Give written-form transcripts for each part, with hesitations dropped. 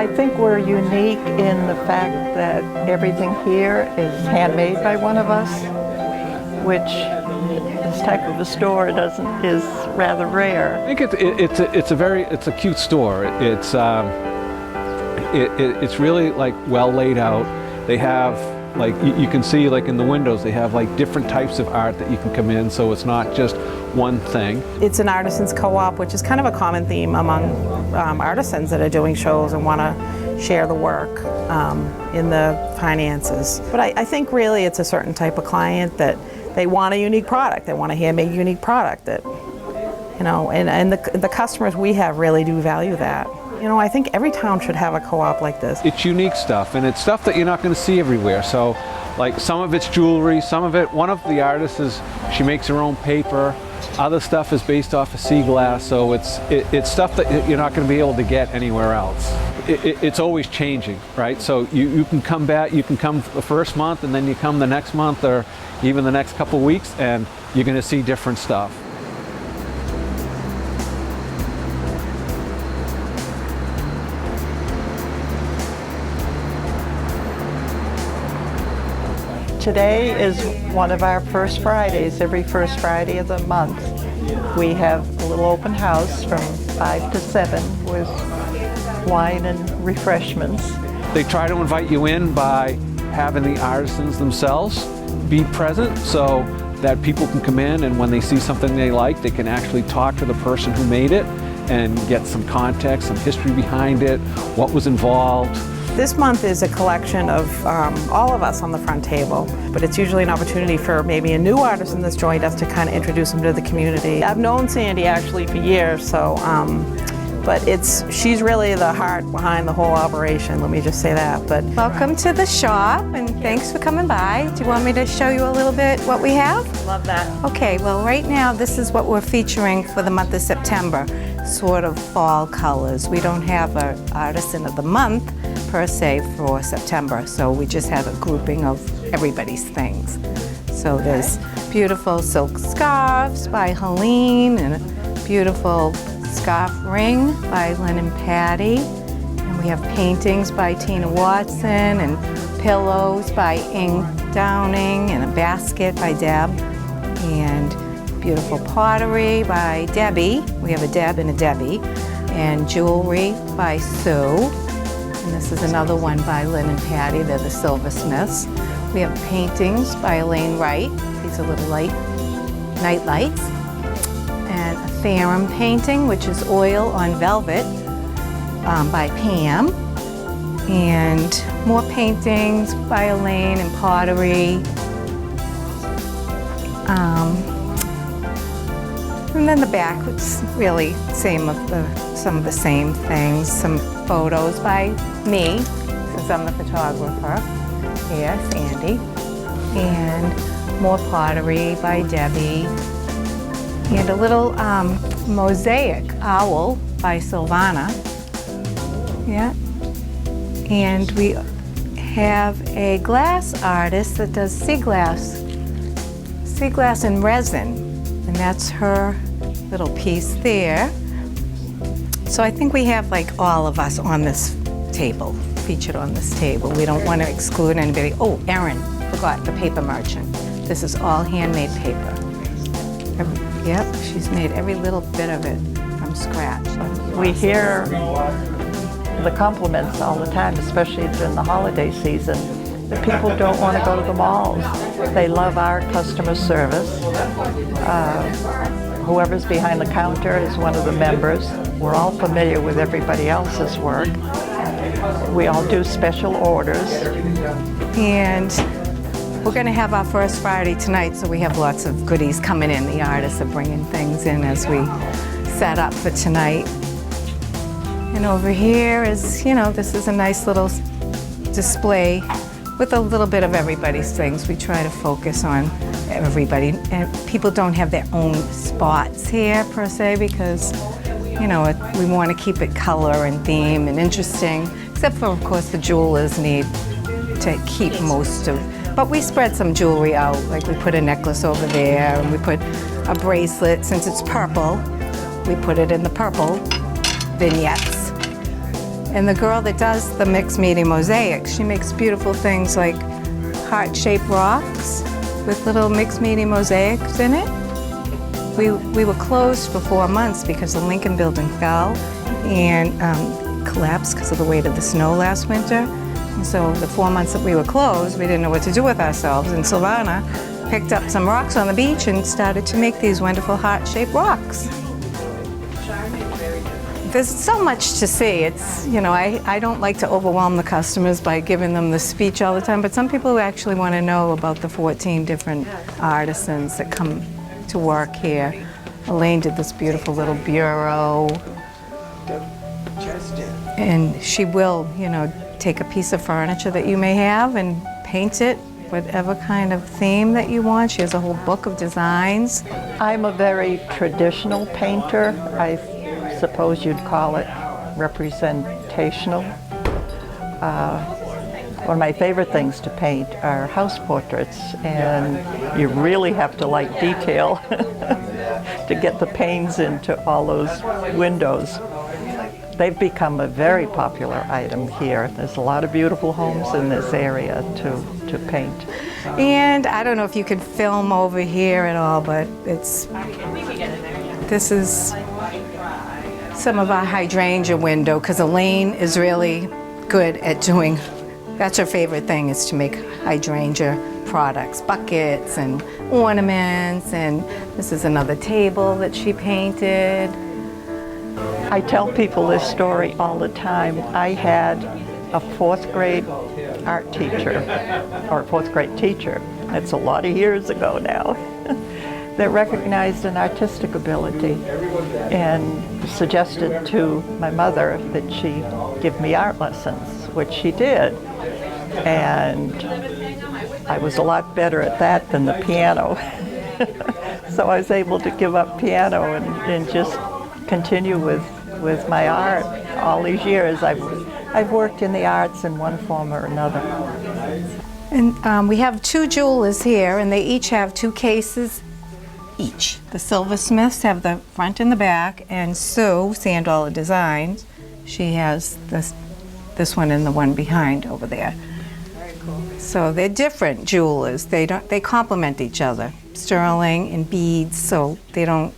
I think we're unique in the fact that everything here is handmade by one of us, which this type of a store is rather rare. I think it's a cute store. It's really like well laid out. They have like you can see like in the windows they have like different types of art that you can come in, so it's not just one thing. It's an artisans co-op, which is kind of a common theme among artisans that are doing shows and want to share the work in the finances. But I think really it's a certain type of client that they want a unique product. They want a handmade unique product that, you know, and the customers we have really do value that. You know, I think every town should have a co-op like this. It's unique stuff, and it's stuff that you're not going to see everywhere. So, like some of it's jewelry, some of it, one of the artists she makes her own paper. Other stuff is based off of sea glass, so it's stuff that you're not going to be able to get anywhere else. It's always changing, right? So you can come back, you can come the first month, and then you come the next month, or even the next couple of weeks, and you're going to see different stuff. Today is one of our first Fridays, every first Friday of the month. We have a little open house from 5 to 7 with wine and refreshments. They try to invite you in by having the artisans themselves be present so that people can come in, and when they see something they like, they can actually talk to the person who made it and get some context, some history behind it, what was involved. This month is a collection of all of us on the front table, but it's usually an opportunity for maybe a new artisan that's joined us to kind of introduce them to the community. I've known Sandy actually for years, so, but she's really the heart behind the whole operation, let me just say that. But welcome to the shop, and thanks for coming by. Do you want me to show you a little bit what we have? Love that. Okay, well right now this is what we're featuring for the month of September, sort of fall colors. We don't have an artisan of the month per se for September, so we just have a grouping of everybody's things. So there's beautiful silk scarves by Helene, and a beautiful scarf ring by Lynn and Patty, and we have paintings by Tina Watson, and pillows by Ing Downing, and a basket by Deb, and beautiful pottery by Debbie. We have a Deb and a Debbie, and jewelry by Sue. And this is another one by Lynn and Patty. They're the silversmiths. We have paintings by Elaine Wright. These are little night lights. And a Ferrum painting, which is oil on velvet, by Pam. And more paintings by Elaine and pottery. And then the back, which is really some of the same things. Some photos by me, since I'm the photographer. Here, Sandy. And more pottery by Debbie. And a little mosaic owl by Silvana. Yeah. And we have a glass artist that does sea glass and resin. And that's her little piece there. So I think we have like all of us on this table, featured on this table. We don't want to exclude anybody. Oh, Erin, forgot the paper merchant. This is all handmade paper. Yep, she's made every little bit of it from scratch. We hear the compliments all the time, especially during the holiday season, that people don't want to go to the malls. They love our customer service. Whoever's behind the counter is one of the members. We're all familiar with everybody else's work. We all do special orders. And we're going to have our first Friday tonight, so we have lots of goodies coming in. The artists are bringing things in as we set up for tonight. And over here is, you know, this is a nice little display with a little bit of everybody's things. We try to focus on everybody. And people don't have their own spots here, per se, because, you know, we want to keep it color and theme and interesting, except for, of course, the jewelers need to keep most of. But we spread some jewelry out, like we put a necklace over there, and we put a bracelet. Since it's purple, we put it in the purple vignettes. And the girl that does the mixed media mosaics, she makes beautiful things like heart-shaped rocks with little mixed media mosaics in it. We were closed for 4 months because the Lincoln building fell and collapsed because of the weight of the snow last winter. And so the 4 months that we were closed, we didn't know what to do with ourselves. And Silvana picked up some rocks on the beach and started to make these wonderful heart-shaped rocks. There's so much to see. It's, you know, I don't like to overwhelm the customers by giving them the speech all the time, but some people actually want to know about the 14 different artisans that come to work here. Elaine did this beautiful little bureau. And she will, you know, take a piece of furniture that you may have and paint it whatever kind of theme that you want. She has a whole book of designs. I'm a very traditional painter. I suppose you'd call it representational. One of my favorite things to paint are house portraits, and you really have to like detail to get the panes into all those windows. They've become a very popular item here. There's a lot of beautiful homes in this area to paint. And I don't know if you could film over here at all, but this is some of our hydrangea window, because Elaine is really good at doing, that's her favorite thing, is to make hydrangea products, buckets and ornaments, and this is another table that she painted. I tell people this story all the time. I had a 4th grade art teacher, or 4th grade teacher, that's a lot of years ago now, that recognized an artistic ability and suggested to my mother that she give me art lessons, which she did. And I was a lot better at that than the piano. So I was able to give up piano and just continue with my art all these years. I've worked in the arts in one form or another. And we have 2 jewelers here, and they each have 2 cases each. The silversmiths have the front and the back, and Sue, Sandollar Designs, she has this one and the one behind over there. Very cool. So they're different jewelers. They complement each other. Sterling and beads, so they don't,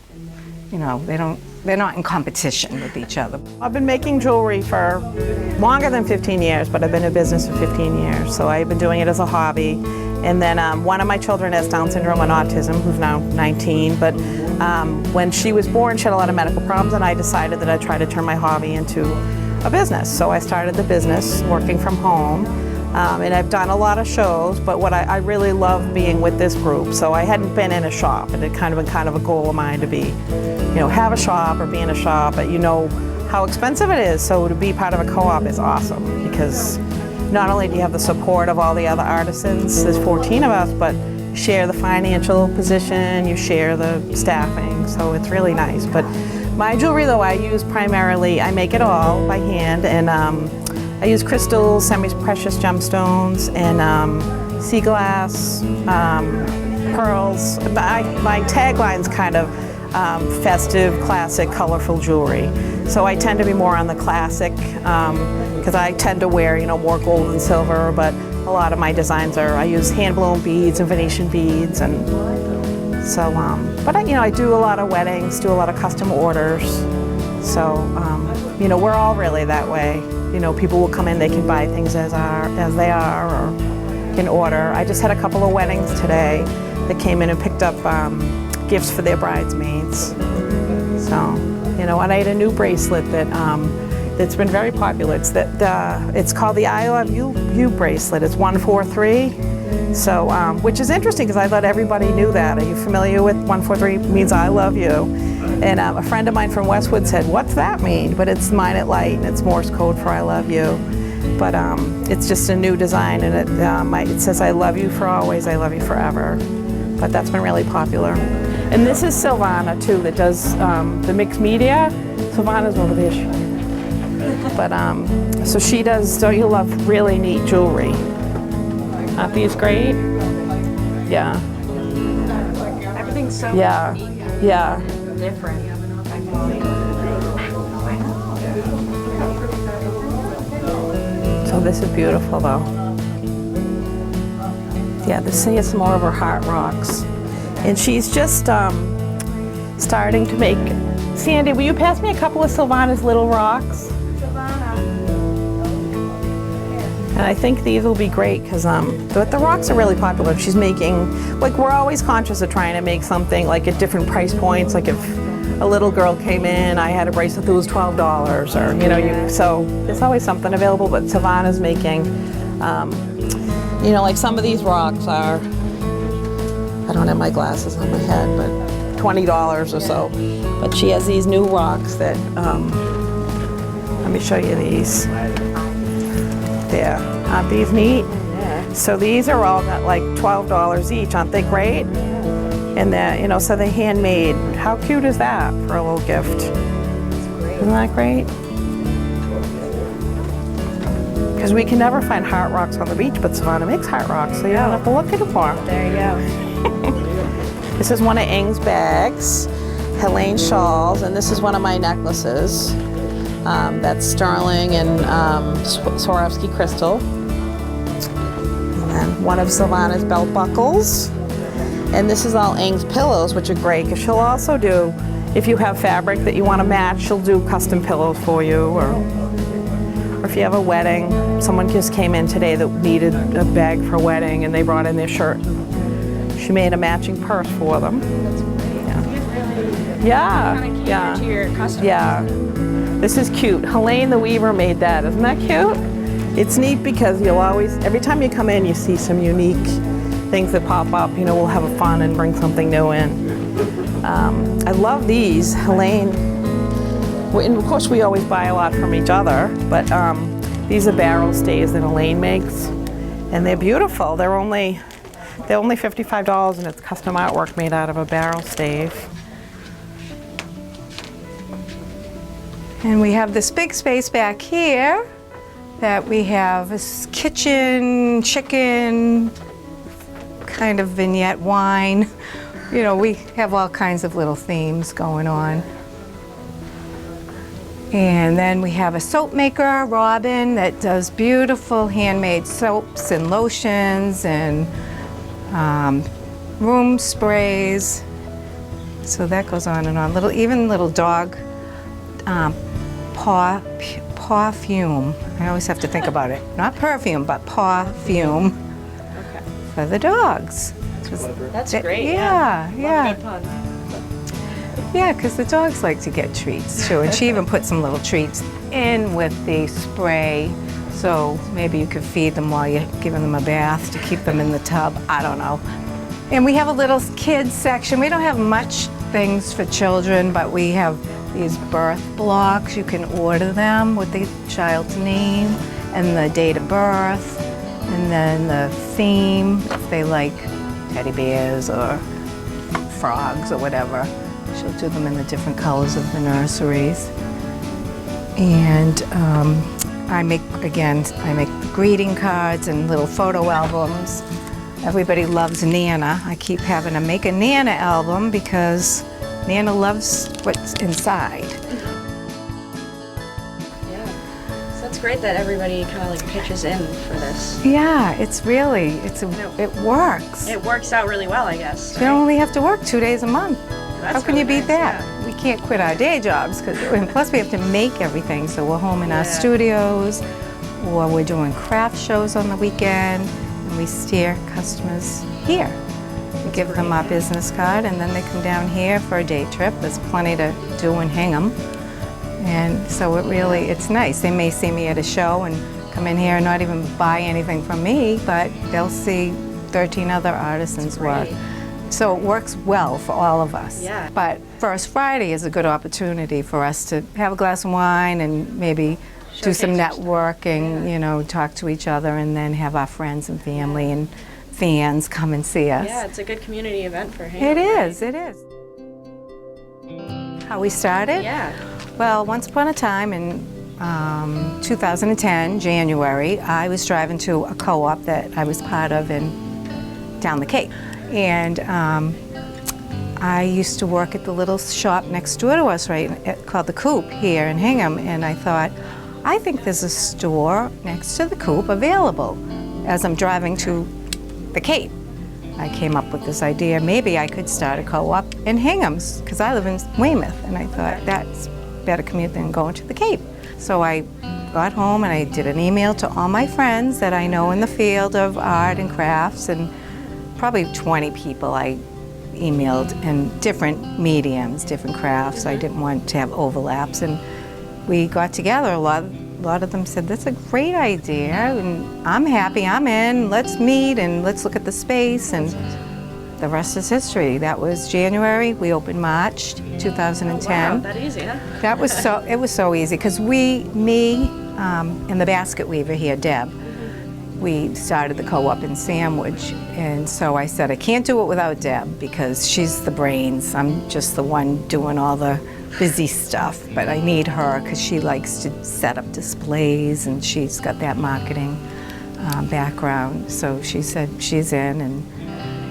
you know, they're not in competition with each other. I've been making jewelry for longer than 15 years, but I've been in business for 15 years. So I've been doing it as a hobby. And then one of my children has Down syndrome and autism, who's now 19. But when she was born, she had a lot of medical problems, and I decided that I'd try to turn my hobby into a business. So I started the business working from home. And I've done a lot of shows, but what I really love being with this group. So I hadn't been in a shop, and it kind of been kind of a goal of mine to be, you know, have a shop or be in a shop, but you know how expensive it is. So to be part of a co-op is awesome, because not only do you have the support of all the other artisans, there's 14 of us, but you share the financial position, you share the staffing, so it's really nice. But my jewelry, though, I use primarily, I make it all by hand, and I use crystals, semi-precious gemstones, and sea glass, pearls. My tagline's kind of festive, classic, colorful jewelry. So I tend to be more on the classic, because I tend to wear, you know, more gold and silver, but a lot of my designs are, I use hand-blown beads and Venetian beads, and so, but I do a lot of weddings, do a lot of custom orders. So, you know, we're all really that way. You know, people will come in, they can buy things as they are, or can order. I just had a couple of weddings today that came in and picked up gifts for their bridesmaids. So, you know, and I had a new bracelet that's been very popular. It's called the I Love You bracelet. It's 143. So, which is interesting because I thought everybody knew that. Are you familiar with 143? Means I love you. And a friend of mine from Westwood said, "What's that mean?" But it's mine at light, and it's Morse code for I love you. But it's just a new design, and it says I love you for always, I love you forever. But that's been really popular. And this is Silvana too, that does the mixed media. Silvana's over there. But so she does, don't you love really neat jewelry? Aren't these great? Yeah. Everything's so Yeah. unique, Yeah. different. this is beautiful though. Yeah, this is more of her heart rocks. And she's just starting to make, Sandy, will you pass me a couple of Sylvana's little rocks? And I think these will be great because the rocks are really popular. She's making, like, we're always conscious of trying to make something like at different price points. Like if a little girl came in, I had a bracelet that was $12, or you know, so there's always something available. But Savannah's making, you know, like some of these rocks are, I don't have my glasses on my head, but $20 or so. But she has these new rocks that, let me show you these. There, aren't these neat? Yeah. So these are all at like $12 each, aren't they great? And they're, you know, so they're handmade. How cute is that for a little gift? Isn't that great? Because we can never find heart rocks on the beach, but Savannah makes heart rocks, so you don't have to look at them for them. There you go. This is one of Eng's bags, Helene shawls, and this is one of my necklaces. That's sterling and Swarovski crystal. And then one of Savannah's belt buckles. And this is all Eng's pillows, which are great, because she'll also do, if you have fabric that you want to match, she'll do custom pillows for you, or if you have a wedding. Someone just came in today that needed a bag for a wedding, and they brought in their shirt. She made a matching purse for them. Yeah, yeah, to your customers. yeah. This is cute. Helene the Weaver made that. Isn't that cute? It's neat because you'll always, every time you come in, you see some unique things that pop up. You know, we'll have a fun and bring something new in. I love these. Helene, and of course we always buy a lot from each other, but these are barrel stays that Helene makes, and they're beautiful. They're only $55, and it's custom artwork made out of a barrel stave. And we have this big space back here that we have this kitchen, chicken, kind of vignette wine. You know, we have all kinds of little themes going on. And then we have a soap maker, Robin, that does beautiful handmade soaps and lotions and room sprays. So that goes on and on. Even little dog perfume. I always have to think about it. Not perfume, but perfume for the dogs. That's great. Yeah, yeah. Good pun. Yeah, because the dogs like to get treats too. And she even put some little treats in with the spray. So maybe you could feed them while you're giving them a bath to keep them in the tub. I don't know. And we have a little kids section. We don't have much things for children, but we have these birth blocks. You can order them with the child's name and the date of birth, and then the theme, if they like teddy bears or frogs or whatever. She'll do them in the different colors of the nurseries. And I make the greeting cards and little photo albums. Everybody loves Nana. I keep having to make a Nana album because Nana loves what's inside. Yeah. So that's great that everybody kind of like pitches in for this. Yeah, it works. It works out really well, I guess. You only have to work 2 days a month. That's How can you really beat nice, that? yeah. We can't quit our day jobs, and plus we have to make everything. So we're home in our studios, or we're doing craft shows on the weekend, and we steer customers here. We give them our business card, and then they come down here for a day trip. There's plenty to do in Hingham. And so it's nice. They may see me at a show and come in here and not even buy anything from me, but they'll see 13 other artisans work. So it works well for all of us. Yeah. But First Friday is a good opportunity for us to have a glass of wine and maybe do some Showcase your stuff. networking, you know, talk to each other, and then have our friends and family and fans come and see us. Yeah, it's a good community event for Hingham. It is. How we started? Yeah. Well, once upon a time in 2010, January, I was driving to a co-op that I was part of down the Cape. And I used to work at the little shop next door to us, called the Coop here in Hingham, and I thought, I think there's a store next to the Coop available as I'm driving to the Cape. I came up with this idea, maybe I could start a co-op in Hingham's, because I live in Weymouth, and I thought that's better commute than going to the Cape. So I got home and I did an email to all my friends that I know in the field of art and crafts, and probably 20 people I emailed in different mediums, different crafts. I didn't want to have overlaps, and we got together. A lot of them said, that's a great idea, and I'm happy, I'm in, let's meet and let's look at the space, and the rest is history. That was January, we opened March 2010. Wow, that easy, huh? That was it was so easy, because and the basket weaver here, Deb, we started the co-op in Sandwich, and so I said, I can't do it without Deb, because she's the brains. I'm just the one doing all the busy stuff, but I need her because she likes to set up displays, and she's got that marketing background. So she said she's in, and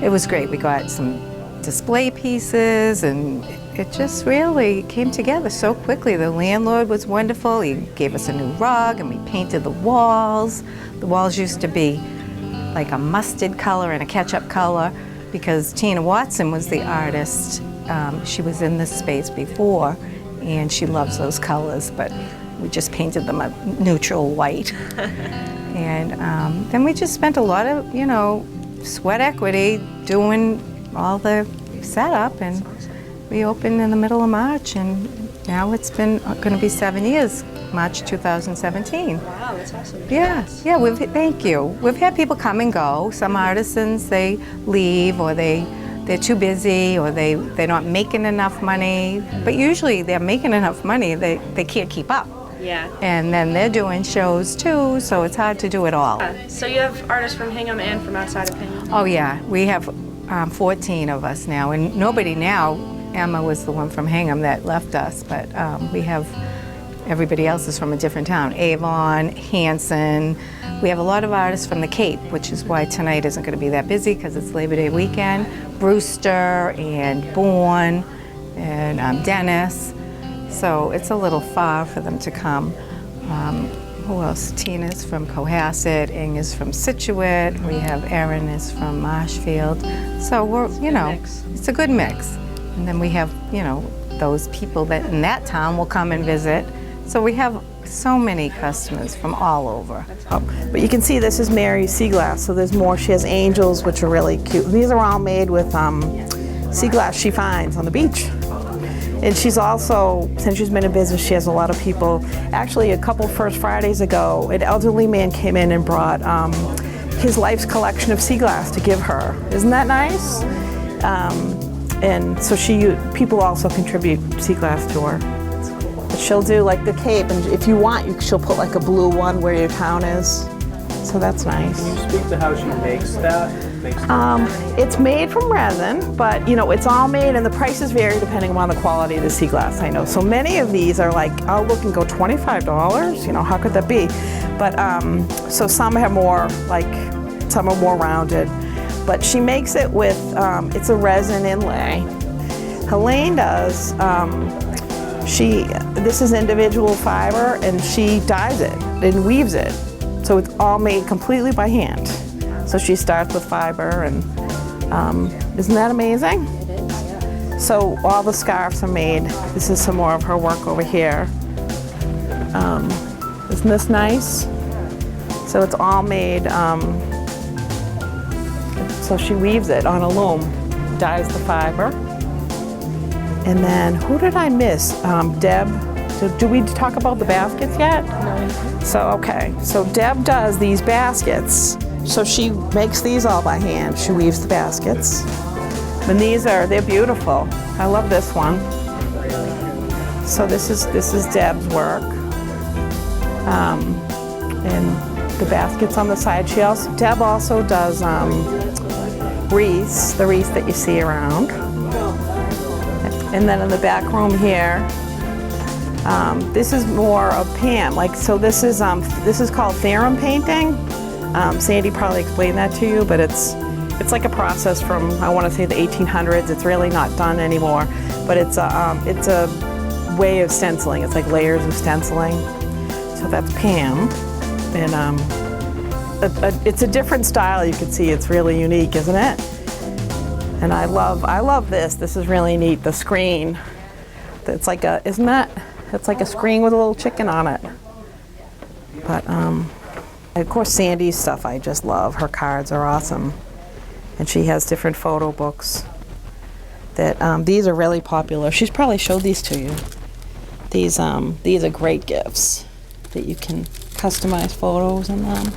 it was great. We got some display pieces, and it just really came together so quickly. The landlord was wonderful. He gave us a new rug, and we painted the walls. The walls used to be like a mustard color and a ketchup color, because Tina Watson was the artist. She was in this space before, and she loves those colors, but we just painted them a neutral white. And then we just spent a lot of, sweat equity doing all the setup, and we opened in the middle of March, and now it's been going to be 7 years, March 2017. Wow, that's awesome. Yeah, thank you. We've had people come and go. Some artisans, they leave, or they're too busy, or they're not making enough money. But usually they're making enough money, they can't keep up. Yeah. And then they're doing shows too, so it's hard to do it all. So you have artists from Hingham and from outside of Hingham? Oh yeah, we have 14 of us now, and nobody now. Emma was the one from Hingham that left us, but we have, everybody else is from a different town. Avon, Hanson. We have a lot of artists from the Cape, which is why tonight isn't going to be that busy, because it's Labor Day weekend. Brewster and Bourne and Dennis. So it's a little far for them to come. Who else? Tina's from Cohasset, Ing is from Situate, we have Erin is from Marshfield. So we're, it's a good mix. And then we have, those people that in that town will come and visit. So we have so many customers from all over. But you can see this is Mary sea glass, so there's more. She has angels, which are really cute. These are all made with sea glass she finds on the beach. And she's also, since she's been in business, she has a lot of people. Actually, a couple First Fridays ago, an elderly man came in and brought his life's collection of sea glass to give her. Isn't that nice? And so people also contribute sea glass to her. But she'll do like the Cape, and if you want, she'll put like a blue one where your town is. So that's nice. Can you speak to how she makes that? It's made from resin, but it's all made, and the prices vary depending on the quality of the sea glass, I know. So many of these are like, I'll look and go $25, how could that be? But so some have more, some are more rounded. But she makes it with, it's a resin inlay. Helene does, this is individual fiber, and she dyes it and weaves it. So it's all made completely by hand. So she starts with fiber, and isn't that amazing? It is, yeah. So all the scarves are made. This is some more of her work over here. Isn't this nice? So it's all made, so she weaves it on a loom, dyes the fiber. And then, who did I miss? Deb. Do we talk about the baskets yet? No. So, okay. So Deb does these baskets. So she makes these all by hand. She weaves the baskets. And they're beautiful. I love this one. So this is Deb's work. And the baskets on the side. Deb also does wreaths, the wreaths that you see around. And then in the back room here, this is more of Pam. So this is called theorem painting. Sandy probably explained that to you, but it's like a process from, I want to say, the 1800s. It's really not done anymore, but it's a way of stenciling. It's like layers of stenciling. So that's Pam, and it's a different style. You can see it's really unique, isn't it? And I love this. This is really neat. The screen. It's like a, isn't that? It's like a screen with a little chicken on it. But of course Sandy's stuff I just love. Her cards are awesome, and she has different photo books. That these are really popular. She's probably showed these to you. These are great gifts that you can customize photos in them.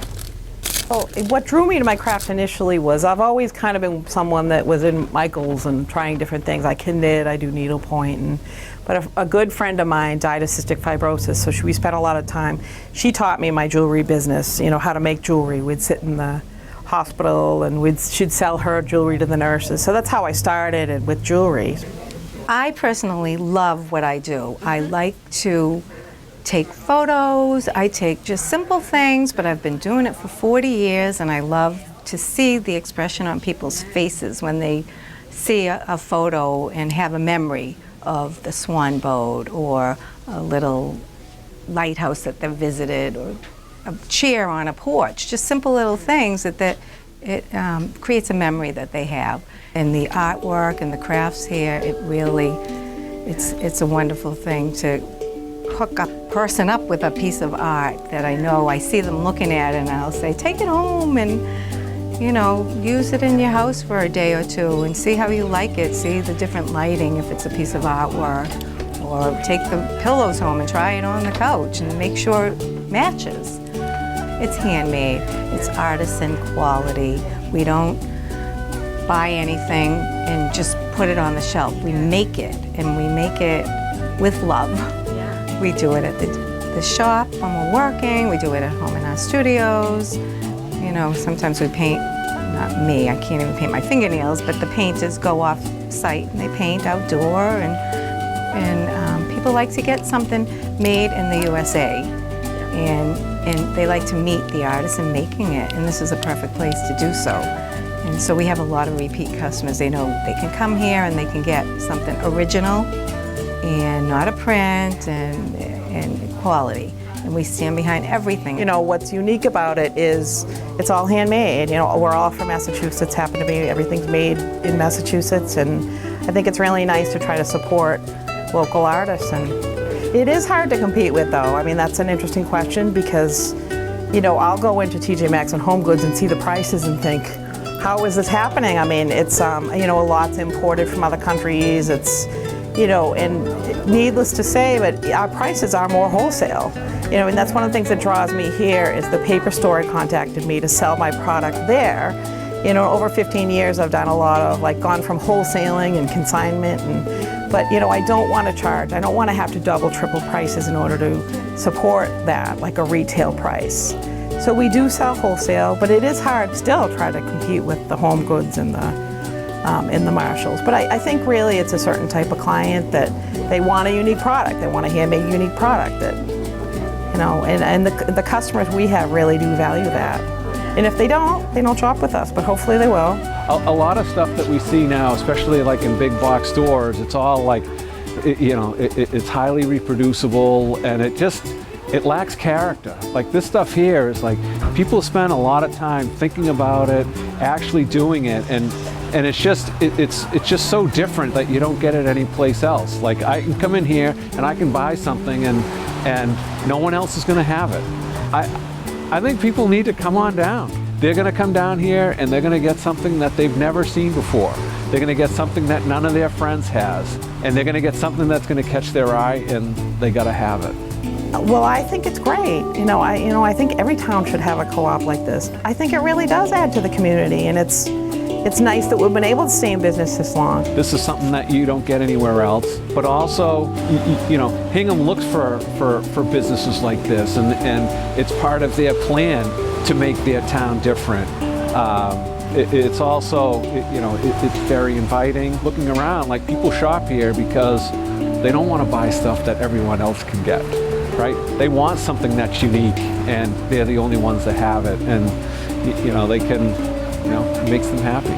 So what drew me to my craft initially was I've always kind of been someone that was in Michaels and trying different things. I can knit, I do needlepoint, but a good friend of mine died of cystic fibrosis, so we spent a lot of time. She taught me my jewelry business, you know, how to make jewelry. We'd sit in the hospital and she'd sell her jewelry to the nurses. So that's how I started with jewelry. I personally love what I do. I like to take photos, I take just simple things, but I've been doing it for 40 years, and I love to see the expression on people's faces when they see a photo and have a memory of the swan boat or a little lighthouse that they've visited or a chair on a porch, just simple little things that it creates a memory that they have. And the artwork and the crafts here, it really, it's a wonderful thing to hook a person up with a piece of art that I know I see them looking at, and I'll say, take it home and, you know, use it in your house for a day or two and see how you like it, see the different lighting if it's a piece of artwork, or take the pillows home and try it on the couch and make sure it matches. It's handmade, it's artisan quality. We don't buy anything and just put it on the shelf. We make it, and we make it with love. We do it at the shop when we're working, we do it at home in our studios. You know, sometimes we paint, not me, I can't even paint my fingernails, but the painters go off site and they paint outdoor, and people like to get something made in the USA. And they like to meet the artisan making it, and this is a perfect place to do so. And so we have a lot of repeat customers. They know they can come here and they can get something original and not a print, and quality. And we stand behind everything. You know, what's unique about it is it's all handmade. You know, we're all from Massachusetts, happen to be, everything's made in Massachusetts, and I think it's really nice to try to support local artists. And it is hard to compete with, though. I mean, that's an interesting question, because, you know, I'll go into TJ Maxx and Home Goods and see the prices and think, how is this happening? I mean, it's, you know, a lot's imported from other countries. It's, you know, and needless to say, but our prices are more wholesale. You know, and that's one of the things that draws me here is the paper store contacted me to sell my product there. You know, over 15 years I've done a lot of, like, gone from wholesaling and consignment, but, you know, I don't want to charge. I don't want to have to double, triple prices in order to support that, like a retail price. So we do sell wholesale, but it is hard still to try to compete with the Home Goods and the Marshalls. But I think really it's a certain type of client that they want a unique product. They want a handmade unique product that, you know, and the customers we have really do value that. And if they don't shop with us, but hopefully they will. A lot of stuff that we see now, especially like in big box stores, it's all like, you know, it's highly reproducible, and it lacks character. Like this stuff here is like, people spend a lot of time thinking about it, actually doing it, and it's just so different that you don't get it anyplace else. Like I can come in here and I can buy something and no one else is gonna have it. I think people need to come on down. They're gonna come down here and they're gonna get something that they've never seen before. They're gonna get something that none of their friends has, and they're gonna get something that's gonna catch their eye, and they gotta have it. Well, I think it's great. I think every town should have a co-op like this. I think it really does add to the community, and it's nice that we've been able to stay in business this long. This is something that you don't get anywhere else, but also, you know, Hingham looks for businesses like this, and it's part of their plan to make their town different. It's also, you know, it's very inviting. Looking around, like people shop here because they don't want to buy stuff that everyone else can get, right? They want something that's unique, and they're the only ones that have it, and you know, they can, you know, it makes them happy.